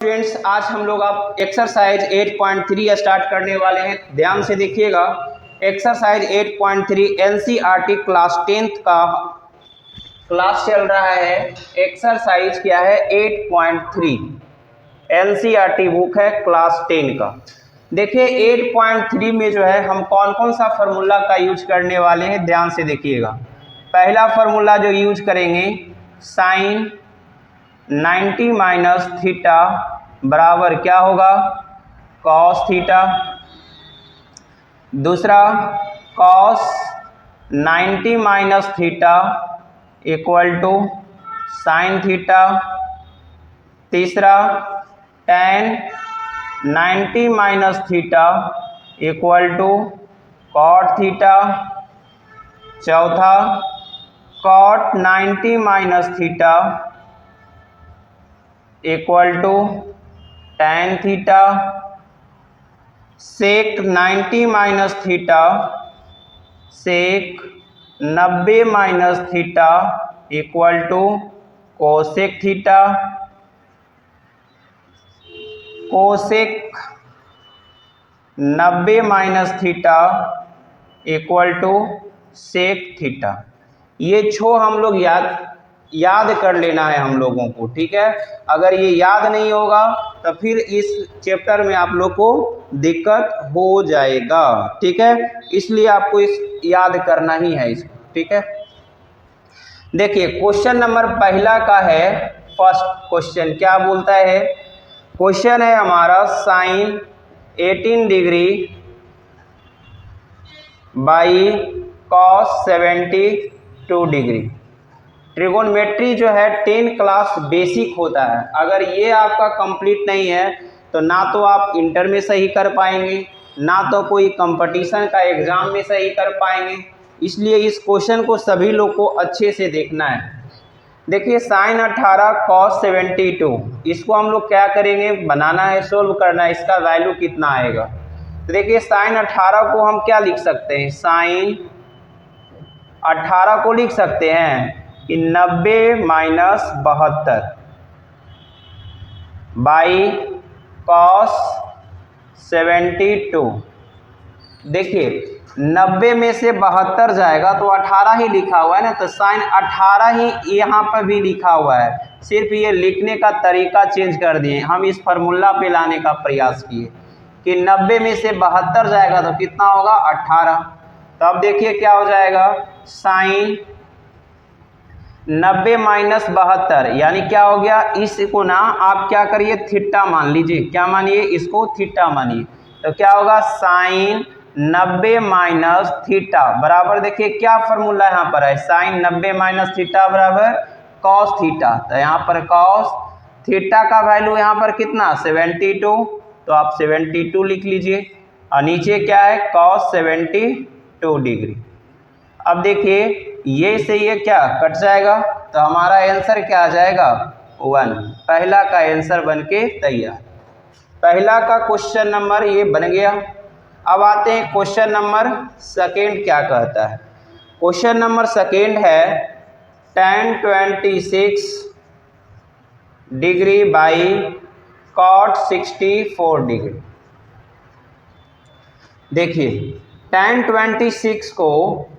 Students, आज हम लोग अब एक्सरसाइज 8.3 स्टार्ट करने वाले हैं। ध्यान से देखिएगा। एक्सरसाइज 8.3 एनसीईआरटी क्लास 10th का क्लास चल रहा है। एक्सरसाइज क्या है? 8.3 एनसीईआरटी बुक है क्लास 10 का। देखिए 8.3 में जो है हम कौन कौन सा फार्मूला का यूज करने वाले हैं, ध्यान से देखिएगा। पहला फार्मूला जो यूज करेंगे, साइन 90 माइनस थीटा बराबर क्या होगा? Cos theta. दूसरा, cos 90 minus theta equal to sine theta. तीसरा, tan 90 minus theta equal to cot theta. चौथा, cot 90 minus theta equal to tan theta. Sec 90 minus theta, sec 90 minus theta equal to cosec theta. Cosec 90 minus theta equal to sec theta. ये छो हम लोग याद कर लेना है हम लोगों को, ठीक है। अगर ये याद नहीं होगा तो फिर इस चैप्टर में आप लोग को दिक्कत हो जाएगा, ठीक है। इसलिए आपको इस याद करना ही है इसको, ठीक है। देखिए क्वेश्चन नंबर पहला का है। फर्स्ट क्वेश्चन क्या बोलता है? क्वेश्चन है हमारा sine 18 degree by cos 72 degree. Trigonometry जो है 10 क्लास बेसिक होता है। अगर ये आपका कंप्लीट नहीं है तो ना तो आप इंटर में सही कर पाएंगे, ना तो कोई कंपटीशन का एग्ज़ाम में सही कर पाएंगे। इसलिए इस क्वेश्चन को सभी लोग को अच्छे से देखना है। देखिए साइन 18 कॉस 72, इसको हम लोग क्या करेंगे? बनाना है, सोल्व करना है। इसका वैल्यू कितना आएगा? तो देखिए साइन 18 को हम क्या लिख सकते हैं? साइन 18 को लिख सकते हैं कि 90 माइनस 72 बाई कॉस 72। देखिए 90 में से 72 जाएगा तो 18 ही लिखा हुआ है ना, तो साइन 18 ही यहाँ पर भी लिखा हुआ है। सिर्फ ये लिखने का तरीका चेंज कर दिए। हम इस फार्मूला पे लाने का प्रयास किए कि 90 में से 72 जाएगा तो कितना होगा? 18। तो अब देखिए क्या हो जाएगा? साइन 90 माइनस 72 यानी क्या हो गया? इसको ना आप क्या करिए? थीटा मान लीजिए। क्या मानिए? इसको थीटा मानिए। तो क्या होगा? साइन 90 माइनस थीटा बराबर, देखिए क्या फार्मूला यहाँ पर है? साइन 90 माइनस थीटा बराबर कॉस थीटा। तो यहाँ पर कॉस थीटा का वैल्यू यहाँ पर कितना? 72। तो आप 72 लिख लीजिए और नीचे क्या है? Cos 72 degree. अब देखिए ये से ये क्या कट जाएगा तो हमारा आंसर क्या आ जाएगा? 1। पहला का आंसर बन के तैयार। पहला का क्वेश्चन नंबर ये बन गया। अब आते हैं क्वेश्चन नंबर सेकेंड क्या कहता है। क्वेश्चन नंबर सेकेंड है tan 26 degree by cot 64 degree. देखिए tan 26 को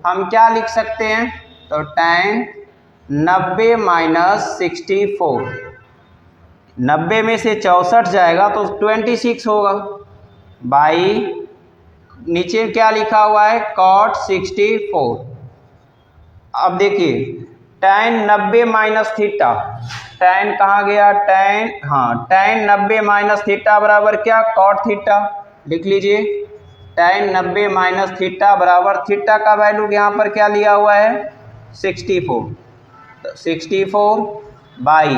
हम क्या लिख सकते हैं? तो tan 90 माइनस 64, 90 में से 64 जाएगा तो 26 होगा, बाई नीचे क्या लिखा हुआ है? कॉट 64। अब देखिए tan 90 माइनस थीटा, tan कहाँ गया? tan, हाँ tan 90 माइनस थीटा बराबर क्या? Cot theta. लिख लीजिए tan 90 माइनस थीटा बराबर, थीटा का वैल्यू यहाँ पर क्या लिया हुआ है? 64। तो 64 बाई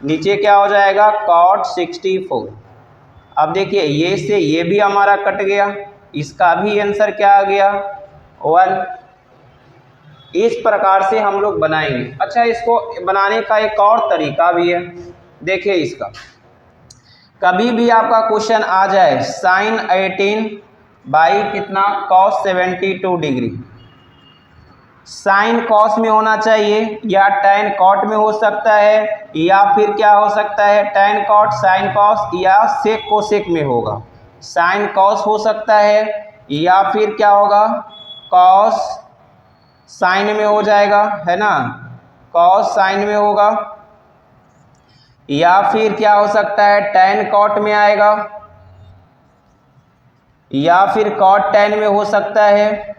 नीचे क्या हो जाएगा? कॉट 64। अब देखिए ये से ये भी हमारा कट गया, इसका भी आंसर क्या आ गया? 1। इस प्रकार से हम लोग बनाएंगे। अच्छा, इसको बनाने का एक और तरीका भी है। देखिए इसका, कभी भी आपका क्वेश्चन आ जाए साइन 18 बाई कितना? Cos 72 degree. साइन कॉस में होना चाहिए या टैन कॉट में हो सकता है, या फिर क्या हो सकता है टैन कॉट साइन कॉस या सेक कोसेक में होगा। साइन कॉस हो सकता है या फिर क्या होगा कॉस साइन में हो जाएगा, है ना, कॉस साइन में होगा, या फिर क्या हो सकता है टैन कॉट में आएगा, या फिर कॉट टैन में हो सकता है,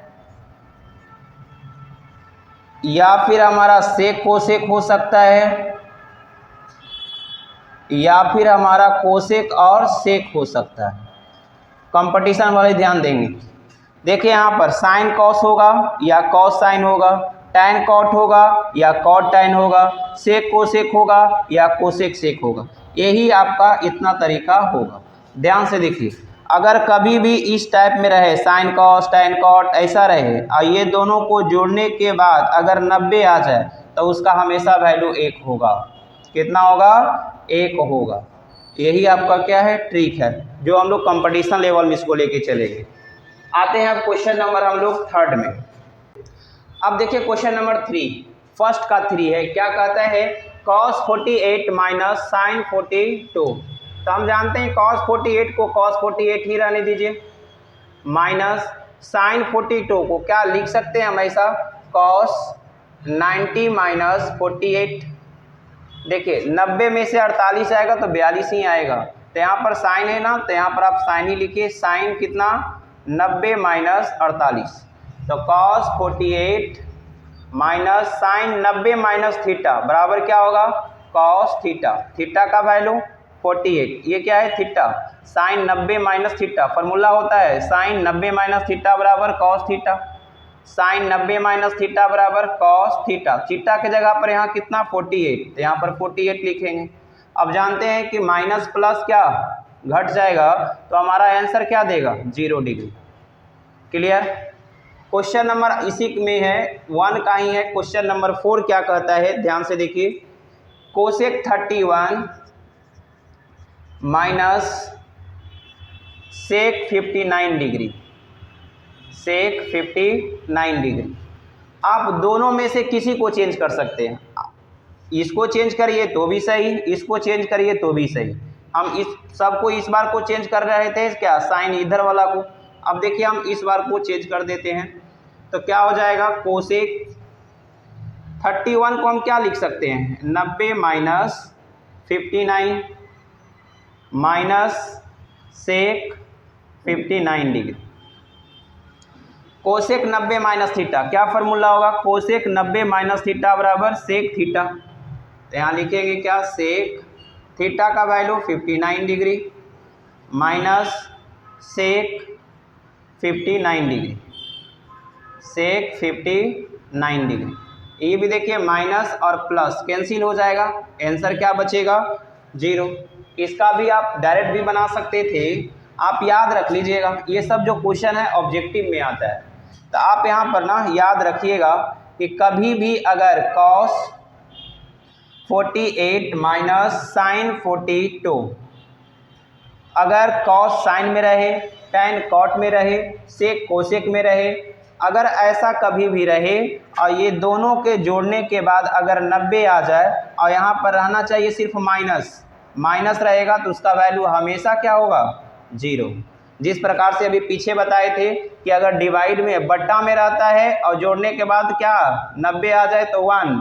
या फिर हमारा सेक कोसेक हो सकता है, या फिर हमारा कोसेक और सेक हो सकता है। कंपटीशन वाले ध्यान देंगे। देखिए यहाँ पर साइन कॉस होगा या कॉस साइन होगा, टैन कॉट होगा या कॉट टैन होगा, सेक कोसेक होगा या कोसेक सेक होगा। यही आपका इतना तरीका होगा। ध्यान से देखिए, अगर कभी भी इस टाइप में रहे साइन कॉस टैन कॉट ऐसा रहे और ये दोनों को जोड़ने के बाद अगर 90 आ जाए तो उसका हमेशा वैल्यू 1 होगा। कितना होगा 1 होगा। यही आपका क्या है ट्रिक है जो हम लोग कंपटीशन लेवल में इसको लेके चलेंगे। आते हैं अब क्वेश्चन नंबर हम लोग 3 में। अब देखिए क्वेश्चन नंबर 3 फर्स्ट का 3 है। क्या कहता है cos 48 माइनस साइन 42। तो हम जानते हैं cos 48 को cos 48 ही रहने दीजिए, माइनस साइन 42 को क्या लिख सकते हैं हमेशा cos 90 माइनस 48। देखिए 90 में से 48 आएगा तो 42 ही आएगा, तो यहाँ पर साइन है ना, तो यहाँ पर आप साइन ही लिखिए। साइन कितना 90 माइनस 48, तो cos 48 minus sine 90 minus theta बराबर क्या होगा cos थीटा। थीटा का वैल्यू 48, ये क्या है theta, sine 90 minus theta formula होता है साइन 90 माइनस थीटा बराबर cos theta. Sine 90 minus theta बराबर cos थीटा। थीटा के जगह पर यहाँ कितना 48, तो यहाँ पर 48 लिखेंगे। अब जानते हैं कि माइनस प्लस क्या घट जाएगा तो हमारा आंसर क्या देगा 0 डिग्री। क्लियर। क्वेश्चन नंबर इसी में है 1 का ही है। क्वेश्चन नंबर 4 क्या कहता है ध्यान से देखिए, cosec 31 minus sec 59 degree, sec 59 degree. आप दोनों में से किसी को चेंज कर सकते हैं, इसको चेंज करिए तो भी सही, इसको चेंज करिए तो भी सही। हम इस सबको इस बार को चेंज कर रहे थे क्या साइन इधर वाला को। अब देखिए हम इस बार को चेंज कर देते हैं तो क्या हो जाएगा कोसेक 31 को हम क्या लिख सकते हैं 90 minus 59 minus sec 59 degree. Cosec 90 minus theta क्या फार्मूला होगा कोसेक 90 माइनस थीटा बराबर सेक थीटा। तो यहाँ लिखेंगे क्या सेक थीटा का value 59 degree minus sec 59 degree, sec 59 degree. ये भी देखिए माइनस और प्लस कैंसिल हो जाएगा, आंसर क्या बचेगा 0। इसका भी आप डायरेक्ट भी बना सकते थे। आप याद रख लीजिएगा ये सब जो क्वेश्चन है ऑब्जेक्टिव में आता है, तो आप यहाँ पर ना याद रखिएगा कि कभी भी अगर cos 48 माइनस साइन 42 अगर cos साइन में रहे tan cot में रहे सेक कोसेक में रहे, अगर ऐसा कभी भी रहे और ये दोनों के जोड़ने के बाद अगर 90 आ जाए और यहाँ पर रहना चाहिए सिर्फ माइनस, माइनस रहेगा तो उसका वैल्यू हमेशा क्या होगा 0। जिस प्रकार से अभी पीछे बताए थे कि अगर डिवाइड में बट्टा में रहता है और जोड़ने के बाद क्या 90 आ जाए तो 1,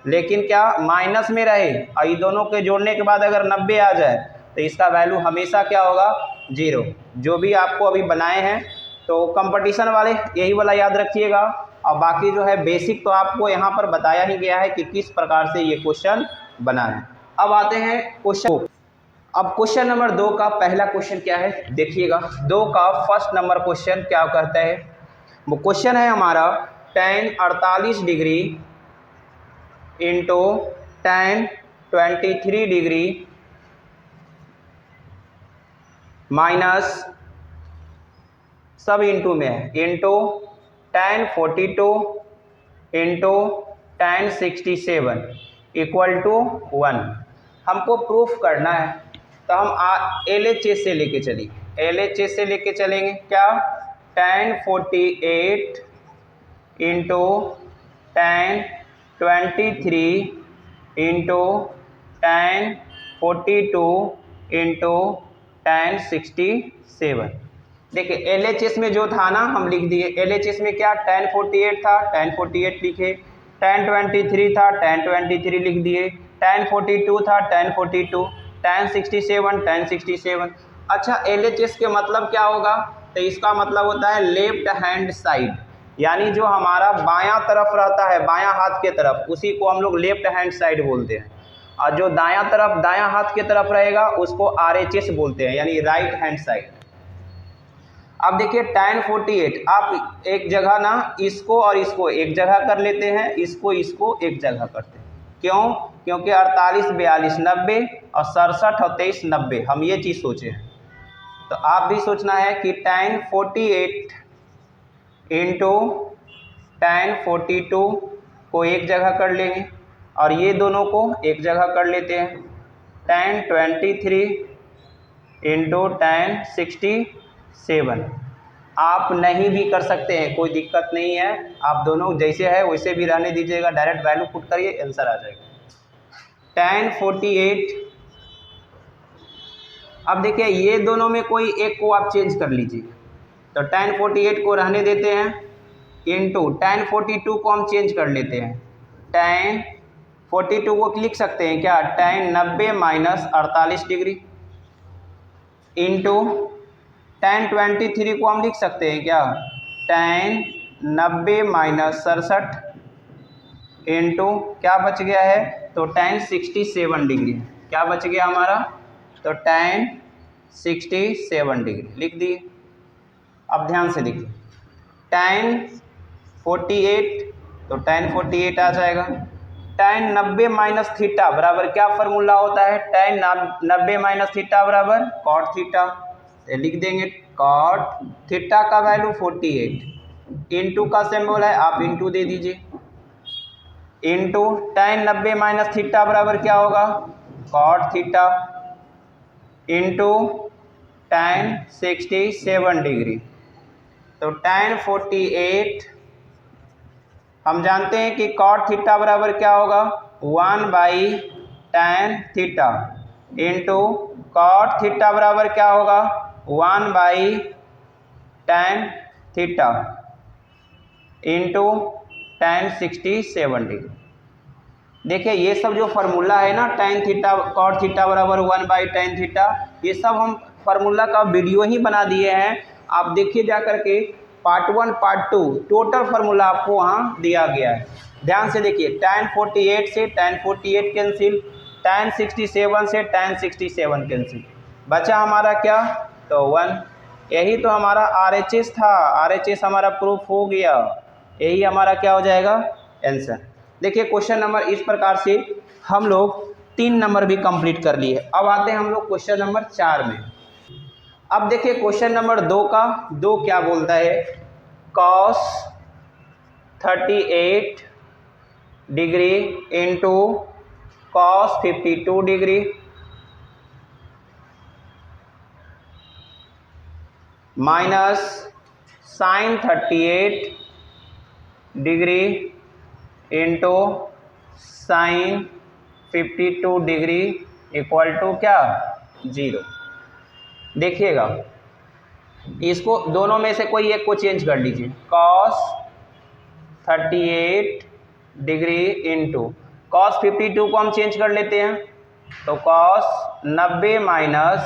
लेकिन क्या माइनस में रहे और ये दोनों के जोड़ने के बाद अगर 90 आ जाए तो इसका वैल्यू हमेशा क्या होगा 0। जो भी आपको अभी बनाए हैं तो कंपटीशन वाले यही वाला याद रखिएगा, और बाकी जो है बेसिक तो आपको यहाँ पर बताया ही गया है कि किस प्रकार से ये क्वेश्चन बना है। अब आते हैं क्वेश्चन। अब क्वेश्चन नंबर 2 का पहला क्वेश्चन क्या है देखिएगा, 2 का फर्स्ट नंबर क्वेश्चन क्या कहता है। वो क्वेश्चन है हमारा tan 48 degree into tan 23 degree minus सब इंटू में है into tan 42 into tan 67 equal to 1। हमको प्रूफ करना है तो हम LHS से लेके चलिए, LHS से लेके चलेंगे क्या tan 48 into tan 23 into tan 42 into tan 67। देखिए LHS में जो था ना हम लिख दिए, LHS में क्या tan 48 था, tan 48 लिखे, tan 23 था, tan 23 लिख दिए, tan 42 था, tan 42, tan 67, tan 67। अच्छा LHS के मतलब क्या होगा, तो इसका मतलब होता है लेफ्ट हैंड साइड, यानी जो हमारा बायां तरफ रहता है, बायां हाथ के तरफ, उसी को हम लोग लेफ्ट हैंड साइड बोलते हैं, और जो दायां तरफ दायां हाथ के तरफ रहेगा उसको RHS बोलते हैं, यानी राइट हैंड साइड। अब देखिए tan 48, आप एक जगह ना इसको और इसको एक जगह कर लेते हैं, इसको एक जगह करते हैं, क्यों? क्योंकि 48 42 90 और 67 और 23 90, हम ये चीज़ सोचे हैं। तो आप भी सोचना है कि tan 48 इंटू tan 42 को एक जगह कर लेंगे, और ये दोनों को एक जगह कर लेते हैं, tan 23 इंटू tan 67। आप नहीं भी कर सकते हैं, कोई दिक्कत नहीं है, आप दोनों जैसे है वैसे भी रहने दीजिएगा, डायरेक्ट वैल्यू पुट करिए, आंसर आ जाएगा tan 48। अब देखिए ये दोनों में कोई एक को आप चेंज कर लीजिए, तो tan 48 को रहने देते हैं, इंटू tan 42 को हम चेंज कर लेते हैं, tan 42 को लिख सकते हैं क्या, tan 90 minus 48 degree, into tan 23 को हम लिख सकते हैं क्या, tan 90 माइनस 67, इंटू क्या बच गया है, तो tan 67 डिग्री, क्या बच गया हमारा, तो tan 67 डिग्री लिख दिए। अब ध्यान से देखिए tan 48, तो tan 48 आ जाएगा, tan 90 माइनस थीटा बराबर क्या फार्मूला होता है, tan 90 माइनस थीटा बराबर cot थीटा, लिख देंगे cot थीटा का वैल्यू 48, इंटू का सिंबल है, आप इंटू दे दीजिए, इंटू tan 90 माइनस थीटा बराबर क्या होगा, cot theta, into tan 67 degree, तो tan 48 हम जानते हैं कि cot थीटा बराबर क्या होगा, 1/tan theta, into cot theta बराबर क्या होगा, 1/tan theta, into tan 67 degree. देखिए ये सब जो फार्मूला है ना, tan थीटा cot थीटा बराबर 1/tan थीटा, ये सब हम फार्मूला का वीडियो ही बना दिए हैं, आप देखिए जा करके, पार्ट 1 पार्ट 2 टोटल फार्मूला आपको वहाँ दिया गया है। ध्यान से देखिए, tan 48 से tan 48 कैंसिल, tan 67 से tan 67 कैंसिल, बचा हमारा क्या, तो 1। यही तो हमारा RHS था, RHS हमारा प्रूफ हो गया, यही हमारा क्या हो जाएगा, आंसर। देखिए क्वेश्चन नंबर इस प्रकार से हम लोग 3 नंबर भी कंप्लीट कर लिए। अब आते हैं हम लोग क्वेश्चन नंबर 4 में। अब देखिए क्वेश्चन नंबर 2 क्या बोलता है, cos 38 degree into cos 52 degree minus sin 38 degree into sin 52 degree equal to क्या, 0। देखिएगा इसको दोनों में से कोई एक को चेंज कर लीजिए, cos 38 डिग्री इंटू cos 52 को हम चेंज कर लेते हैं, तो cos 90 माइनस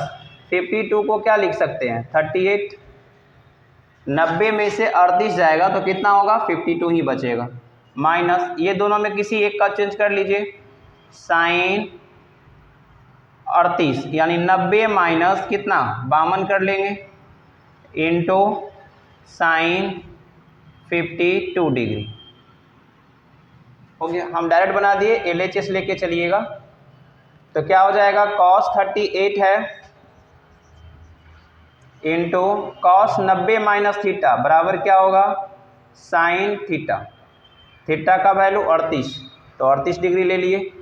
52 को क्या लिख सकते हैं, 38, 90 में से 38 जाएगा तो कितना होगा, 52 ही बचेगा, माइनस ये दोनों में किसी एक का चेंज कर लीजिए, sin 38 यानी 90 माइनस कितना 52 कर लेंगे, इंटू sin 52 डिग्री हो गया। हम डायरेक्ट बना दिए, LHS लेके चलिएगा, तो क्या हो जाएगा, cos 38 है इंटू cos 90 माइनस थीटा बराबर क्या होगा, sin थीटा, थीटा का वैल्यू 38, तो 38 डिग्री ले लिए,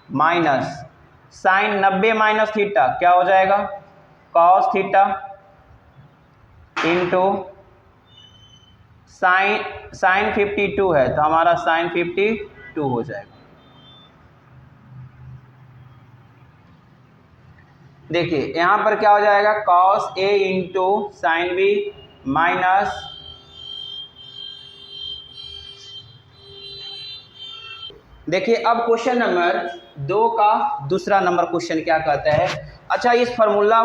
माइनस sin 90 माइनस थीटा क्या हो जाएगा, cos थीटा, इंटू साइन 52 है तो हमारा साइन 52 हो जाएगा। देखिए यहाँ पर क्या हो जाएगा, cos A into sine B minus देखिए अब क्वेश्चन नंबर 2 का दूसरा नंबर क्वेश्चन क्या कहता है। अच्छा इस फार्मूला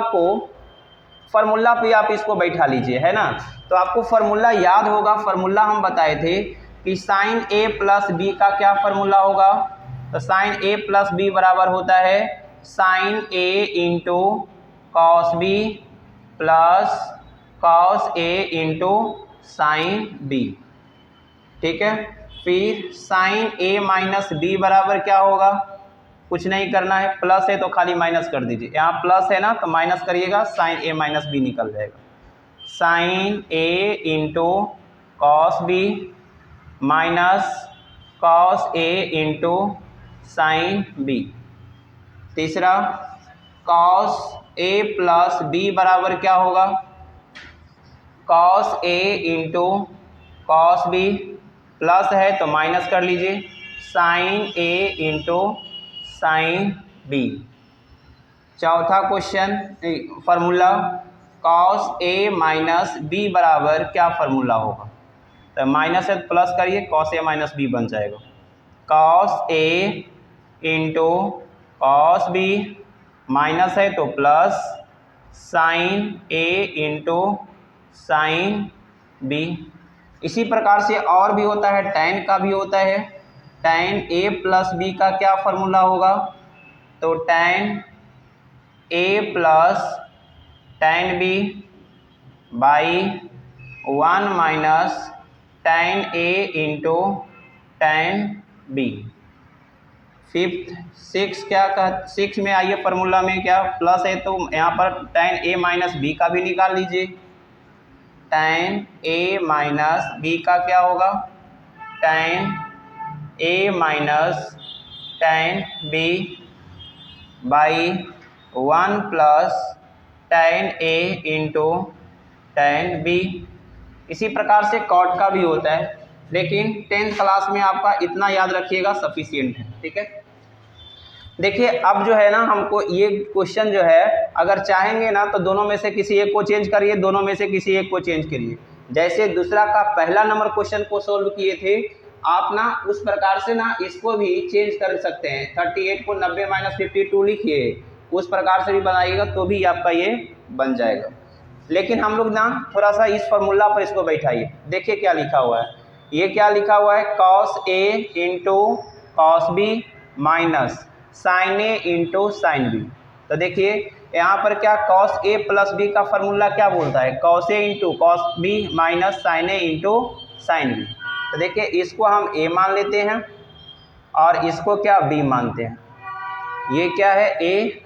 पे आप इसको बैठा लीजिए, है ना। तो आपको फार्मूला याद होगा, फार्मूला हम बताए थे कि साइन ए प्लस बी का क्या फार्मूला होगा। तो साइन ए प्लस बी बराबर होता है sine A into cos B plus cos A into sine B, ठीक है। फिर साइन ए माइनस बी बराबर क्या होगा, कुछ नहीं करना है, प्लस है तो खाली माइनस कर दीजिए, यहाँ प्लस है ना तो माइनस करिएगा, साइन ए माइनस बी निकल जाएगा। Sine A into cos B minus cos A into sine B. तीसरा कॉस ए प्लस बी बराबर क्या होगा, cos A into cos B, plus है तो माइनस कर लीजिए, sine A into sine B. चौथा question formula cos A minus B बराबर क्या फार्मूला होगा, तो माइनस है तो प्लस करिए, कॉस ए माइनस बी बन जाएगा। Cos A into cos B minus है तो plus sign A into sine B. इसी प्रकार से और भी होता है, tan का भी होता है। tan a प्लस बी का क्या फार्मूला होगा, तो tan a plus tan b by 1 minus tan a into tan b। Fifth 6 में आइए, फार्मूला में क्या प्लस है तो यहाँ पर tan a माइनस बी का भी निकाल लीजिए। tan a माइनस बी का क्या होगा, tan a minus tan b by 1 plus tan a into tan b। इसी प्रकार से कॉट का भी होता है, लेकिन 10th क्लास में आपका इतना याद रखिएगा सफिशिएंट है, ठीक है। देखिए अब जो है ना, हमको ये क्वेश्चन जो है अगर चाहेंगे ना तो दोनों में से किसी एक को चेंज करिए, दोनों में से किसी एक को चेंज करिए। जैसे दूसरा का पहला नंबर क्वेश्चन को सोल्व किए थे आप ना, उस प्रकार से ना इसको भी चेंज कर सकते हैं। 38 को 90 माइनस 52 लिखिए, उस प्रकार से भी बनाइएगा तो भी आपका ये बन जाएगा। लेकिन हम लोग ना थोड़ा सा इस फार्मूला पर इसको बैठाइए। देखिए क्या लिखा हुआ है, ये क्या लिखा हुआ है, cos A into cos B minus sine A into sine B. तो देखिए यहाँ पर क्या कॉस ए प्लस बी का फार्मूला क्या बोलता है, cos A into cos B minus sine A into sine B. तो देखिए इसको हम ए मान लेते हैं और इसको क्या बी मानते हैं। ये क्या है ए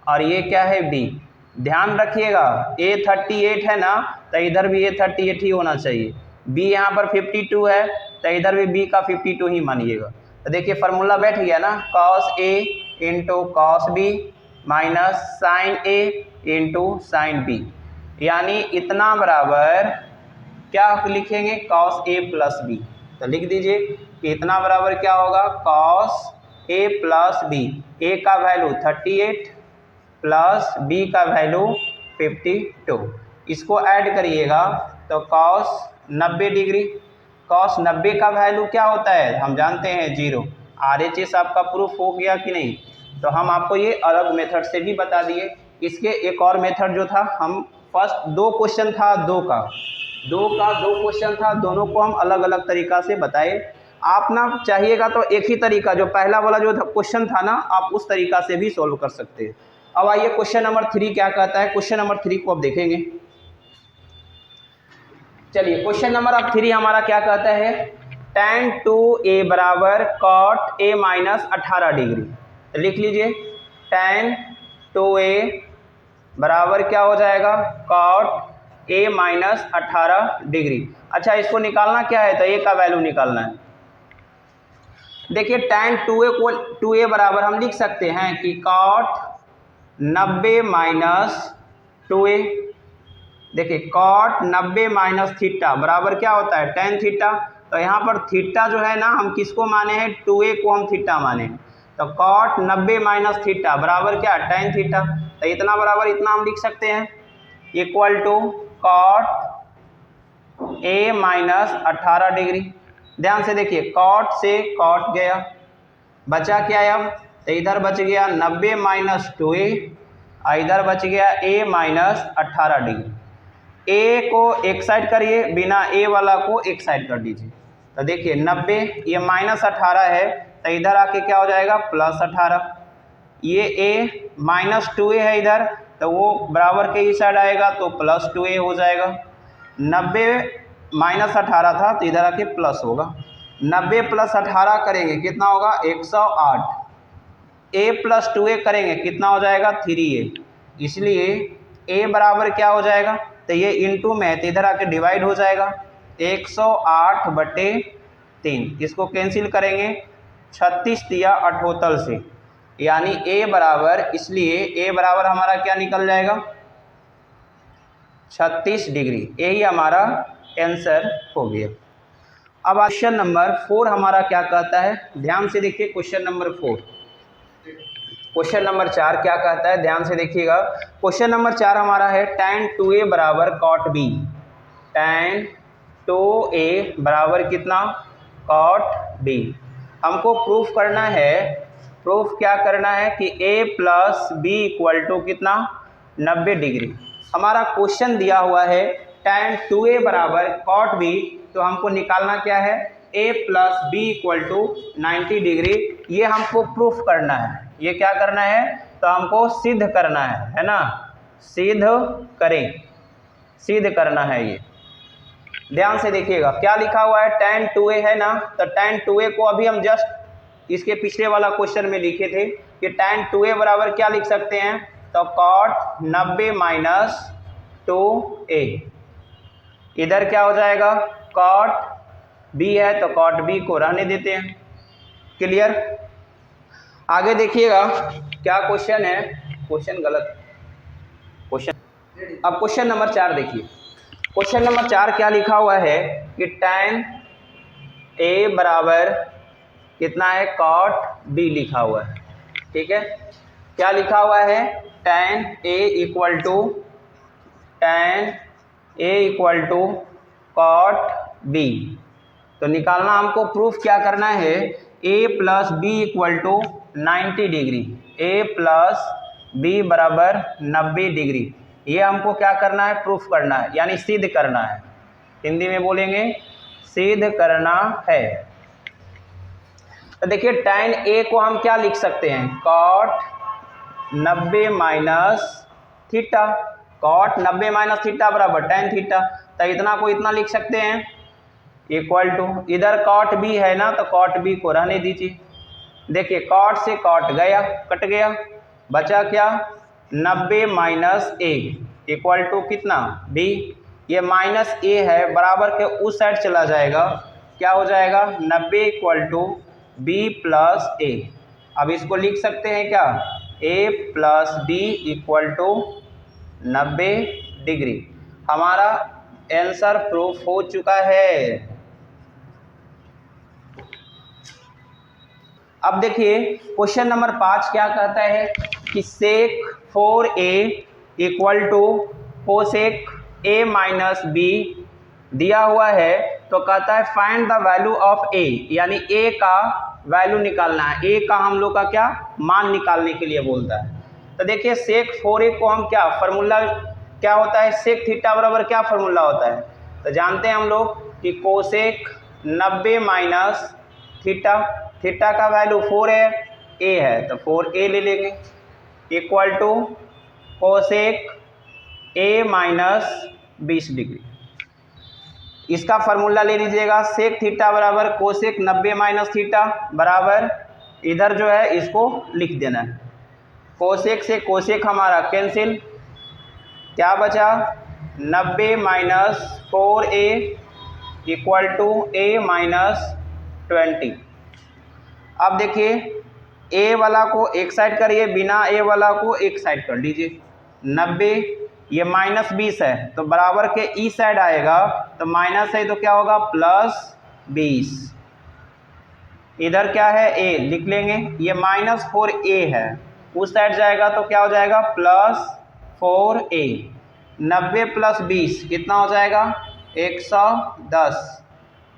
और ये क्या है बी। ध्यान रखिएगा ए 38 है ना, तो इधर भी ए 38 ही होना चाहिए। बी यहाँ पर 52 है तो इधर भी बी का 52 ही मानिएगा। तो देखिए फार्मूला बैठ गया ना, cos A into cos B minus sine A into sine B, यानी इतना बराबर क्या लिखेंगे, कॉस ए प्लस बी। तो लिख दीजिए कि इतना बराबर क्या होगा, कॉस ए प्लस बी। ए का वैल्यू 38 प्लस बी का वैल्यू 52, इसको ऐड करिएगा तो कॉस 90 डिग्री। कॉस 90 का वैल्यू क्या होता है, हम जानते हैं 0। RHS आपका प्रूफ हो गया कि नहीं। तो हम आपको ये अलग मेथड से भी बता दिए। इसके एक और मेथड जो था, हम फर्स्ट 2 क्वेश्चन था, 2 क्वेश्चन था, दोनों को हम अलग अलग तरीका से बताए। आप ना चाहिएगा तो एक ही तरीका, जो पहला वाला जो क्वेश्चन था ना, आप उस तरीका से भी सॉल्व कर सकते हैं। अब आइए क्वेश्चन नंबर 3 क्या कहता है। क्वेश्चन नंबर 3 को अब देखेंगे। चलिए क्वेश्चन नंबर अब 3 हमारा क्या कहता है, tan 2a बराबर cot a माइनस 18 डिग्री। तो लिख लीजिए tan 2a बराबर क्या हो जाएगा, cot a माइनस 18 डिग्री। अच्छा इसको निकालना क्या है, तो a का वैल्यू निकालना है। देखिए tan 2a बराबर हम लिख सकते हैं कि cot 90 माइनस 2a, देखिए कॉट 90 माइनस थीटा बराबर क्या होता है टेन थीटा। तो यहाँ पर थीटा जो है ना हम किसको माने हैं 2a को हम थीटा माने हैं। तो कॉट 90 माइनस थीटा बराबर क्या टेन थीटा। तो इतना बराबर इतना हम लिख सकते हैं equal to cot a minus 18 degree. ध्यान से देखिए कॉट से कॉट गया बचा क्या है अब तो इधर बच गया 90 माइनस 2a और इधर बच गया a माइनस 18 डिग्री। a को एक साइड करिए बिना a वाला को एक साइड कर दीजिए। तो देखिए 90 ये माइनस 18 है तो इधर आके क्या हो जाएगा प्लस 18। ये a माइनस 2a है इधर तो वो बराबर के ही साइड आएगा तो प्लस 2a हो जाएगा। 90 माइनस 18 था तो इधर आके प्लस होगा। 90 प्लस 18 करेंगे कितना होगा 108। a प्लस 2a करेंगे कितना हो जाएगा 3a। इसलिए a बराबर क्या हो जाएगा तो ये इंटू में है तो इधर आके डिवाइड हो जाएगा 108/3। इसको कैंसिल करेंगे 36 दिया 78 से यानी a बराबर, इसलिए a बराबर हमारा क्या निकल जाएगा 36 डिग्री। यही हमारा आंसर हो गया। अब क्वेश्चन नंबर 4 हमारा क्या कहता है, ध्यान से देखिए क्वेश्चन नंबर 4। क्वेश्चन नंबर 4 क्या कहता है ध्यान से देखिएगा। क्वेश्चन नंबर 4 हमारा है tan 2a बराबर cot b। tan 2a बराबर कितना cot b। हमको प्रूफ करना है, प्रूफ क्या करना है कि a plus b equal to कितना 90 डिग्री। हमारा क्वेश्चन दिया हुआ है tan 2a बराबर cot b, तो हमको निकालना क्या है a plus b equal to 90 degree. ये हमको प्रूफ करना है, ये क्या करना है तो हमको सिद्ध करना है ना, सिद्ध करें, सिद्ध करना है। ये ध्यान से देखिएगा क्या लिखा हुआ है tan 2a है ना, तो tan 2a को अभी हम जस्ट इसके पिछले वाला क्वेश्चन में लिखे थे कि tan 2a बराबर क्या लिख सकते हैं तो cot 90 माइनस 2a। इधर क्या हो जाएगा cot b है तो cot b को रहने देते हैं। क्लियर। आगे देखिएगा क्या क्वेश्चन है, क्वेश्चन गलत क्वेश्चन। अब क्वेश्चन नंबर 4 देखिए। क्वेश्चन नंबर 4 क्या लिखा हुआ है कि tan a बराबर कितना है cot b लिखा हुआ है। ठीक है, क्या लिखा हुआ है tan a equal to cot b। तो निकालना हमको प्रूफ क्या करना है a plus b equal to 90 degree, a plus B बराबर 90 डिग्री। ये हमको क्या करना है प्रूफ करना है यानी सिद्ध करना है। हिंदी में बोलेंगे सिद्ध करना है। तो देखिए tan a को हम क्या लिख सकते हैं cot 90 minus theta. cot 90 minus theta बराबर tan थीटा, तो इतना को इतना लिख सकते हैं इक्वल टू, इधर cot b है ना तो cot b को रहने दीजिए। देखिए cot से cot गया कट गया, बचा क्या 90 माइनस a इक्वल टू कितना b। ये माइनस a है बराबर के उस साइड चला जाएगा, क्या हो जाएगा 90 equal to b plus a। अब इसको लिख सकते हैं क्या a plus b equal to 90 degree. हमारा आंसर प्रूफ हो चुका है। अब देखिए क्वेश्चन नंबर 5 क्या कहता है कि sec 4a equal to cosec a minus b दिया हुआ है। तो कहता है find the value of a, यानी a का वैल्यू निकालना है, a का हम लोग का क्या मान निकालने के लिए बोलता है। तो देखिए sec 4a को हम क्या फार्मूला क्या होता है sec थीटा बराबर क्या फार्मूला होता है तो जानते हैं हम लोग कि कोसेक 90 माइनस थीटा, थीटा का वैल्यू 4 है, a है तो 4a ले लेंगे equal to cosec a minus 20 degree. इसका फार्मूला ले लीजिएगा सेक थीटा बराबर कोसेक 90 माइनस थीटा बराबर, इधर जो है इसको लिख देना है, कोसेक से कोसेक हमारा कैंसिल, क्या बचा 90 minus 4a equal to a minus 20। अब देखिए a वाला को एक साइड करिए, बिना a वाला को एक साइड कर लीजिए। 90 ये -20 है तो बराबर के ई साइड आएगा, तो माइनस है तो क्या होगा +20। इधर क्या है a लिख लेंगे, ये -4a है, उस साइड जाएगा तो क्या हो जाएगा +4a। 90 + 20 कितना हो जाएगा 110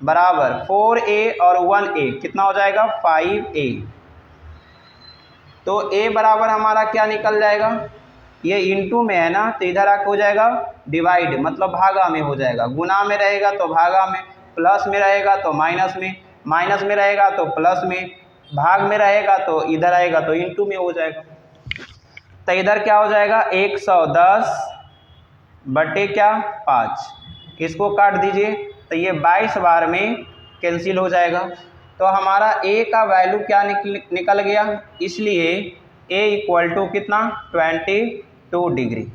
बराबर 4a और 1a कितना हो जाएगा 5a। तो a बराबर हमारा क्या निकल जाएगा, ये इनटू में है ना तो इधर आके हो जाएगा डिवाइड, मतलब भागा में हो जाएगा। गुना में रहेगा तो भागा में, प्लस में रहेगा तो माइनस में, माइनस में रहेगा तो प्लस में, भाग में रहेगा तो इधर आएगा तो इनटू में हो जाएगा। तो इधर क्या हो जाएगा 110 बटे क्या 5, इसको काट दीजिए तो ये 22 बार में कैंसिल हो जाएगा। तो हमारा a का वैल्यू क्या निकल गया, इसलिए a इक्वल टू कितना 22 डिग्री।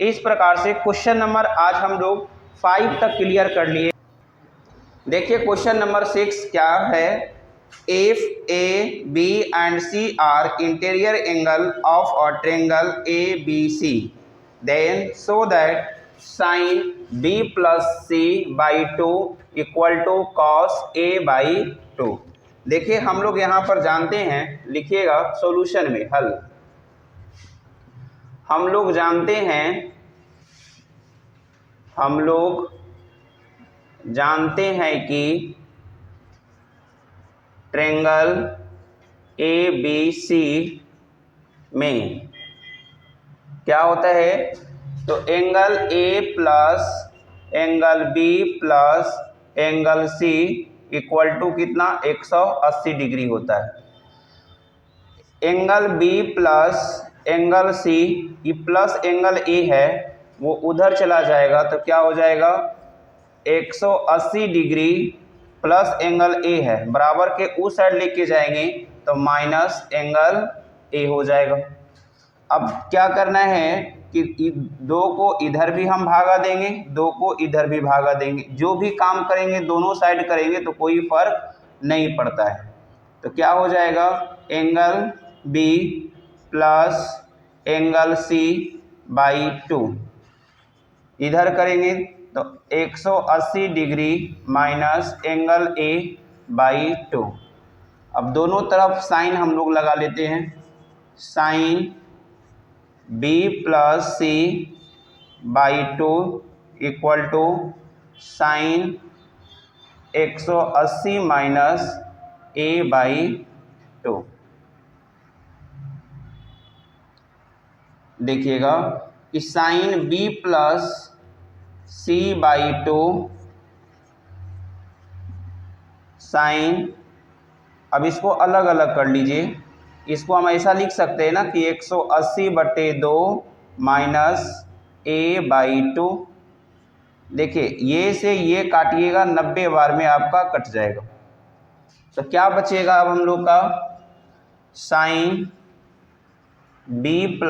इस प्रकार से क्वेश्चन नंबर आज हम लोग 5 तक क्लियर कर लिए। देखिए क्वेश्चन नंबर 6 क्या है, if a b and c are interior angle of a triangle abc then so that sine b + c/2 equal to cos a/2। देखिए हम लोग यहाँ पर जानते हैं, लिखिएगा सॉल्यूशन में हल, हम लोग जानते हैं कि ट्रायंगल ABC में क्या होता है, तो angle A plus angle B plus angle C equal to कितना 180 डिग्री होता है। Angle B plus angle C, ये प्लस एंगल A है वो उधर चला जाएगा तो क्या हो जाएगा 180 डिग्री प्लस एंगल A है, बराबर के उस साइड लेके जाएंगे तो माइनस एंगल A हो जाएगा। अब क्या करना है कि दो को इधर भी हम भागा देंगे, दो को इधर भी भागा देंगे, जो भी काम करेंगे दोनों साइड करेंगे तो कोई फर्क नहीं पड़ता है। तो क्या हो जाएगा angle B plus angle C/2, इधर करेंगे तो 180 डिग्री माइनस एंगल A/2। अब दोनों तरफ साइन हम लोग लगा लेते हैं, sine B + C/2 equal to sine 180 minus A/2। देखिएगा कि साइन B + C/2 साइन, अब इसको अलग अलग कर लीजिए, इसको हम ऐसा लिख सकते हैं ना कि 180/2 माइनस A/2। देखिए ये से ये काटिएगा 90 बार में आपका कट जाएगा, तो क्या बचेगा अब हम लोग का sine B +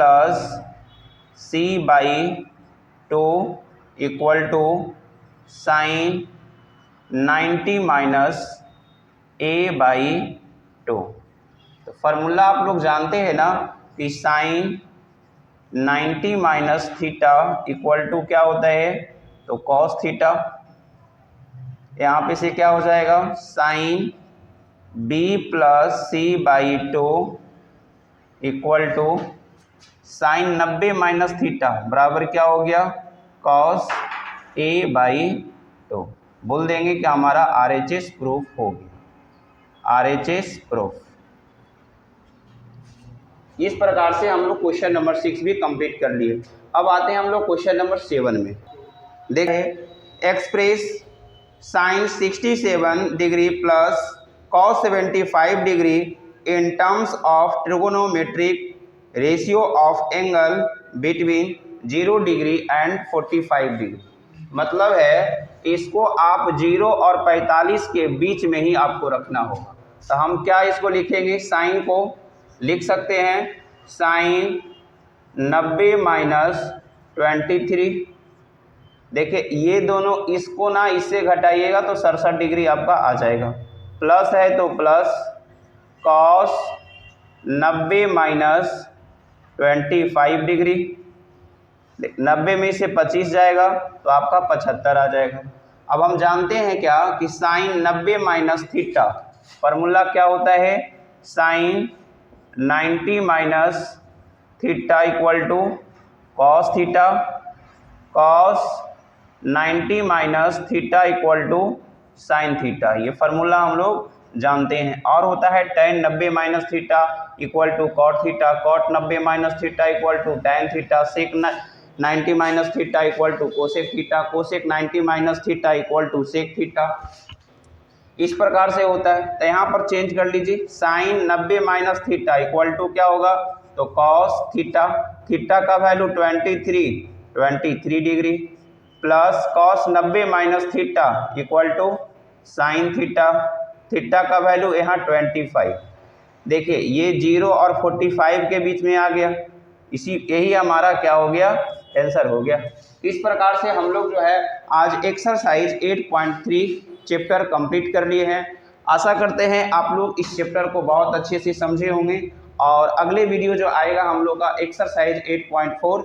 C/2 equal to sine 90 minus A/2। तो फार्मूला आप लोग जानते हैं ना कि sine 90 minus theta equal to क्या होता है तो कॉस थीटा। यहाँ पे से क्या हो जाएगा sine B + C/2 equal to sine 90 minus theta बराबर क्या हो गया कॉस A/2। बोल देंगे कि हमारा RHS प्रूफ हो गया, RHS प्रूफ। इस प्रकार से हम लोग क्वेश्चन नंबर 6 भी कंप्लीट कर लिए। अब आते हैं हम लोग क्वेश्चन नंबर 7 में। देखें express sine 67 degree plus cos 75 degree in terms of trigonometric ratio of angle between 0 degree and 45 degree. मतलब है इसको आप 0 और 45 के बीच में ही आपको रखना होगा। तो हम क्या इसको लिखेंगे, साइन को लिख सकते हैं साइन 90 माइनस 23। देखिए ये दोनों, इसको ना इससे घटाइएगा तो 67 डिग्री आपका आ जाएगा। प्लस है तो प्लस कॉस 90 माइनस 25 डिग्री 90 में से 25 जाएगा तो आपका 75 आ जाएगा। अब हम जानते हैं क्या कि साइन 90 माइनस थीटा, फार्मूला क्या होता है, sine 90 minus theta equal to cos theta, cos 90 minus theta equal to sine theta, ये फार्मूला हम लोग जानते हैं। और होता है tan 90 minus theta equal to cot theta, cot 90 minus theta equal to tan theta, sec 90 minus theta equal to cosec theta, cosec 90 minus theta equal to sec theta. इस प्रकार से होता है। तो यहाँ पर चेंज कर लीजिए, sine 90 minus theta equal to क्या होगा, तो कॉस थीटा, थीटा का value 23 degree, plus cos 90 minus theta equal to sine theta, theta का वैल्यू यहाँ 25। देखिए ये 0 और 45 के बीच में आ गया, यही हमारा क्या हो गया, आंसर हो गया। इस प्रकार से हम लोग जो है आज एक्सरसाइज 8.3 चैप्टर कंप्लीट कर लिए हैं। आशा करते हैं आप लोग इस चैप्टर को बहुत अच्छे से समझे होंगे और अगले वीडियो जो आएगा हम लोग का एक्सरसाइज 8.4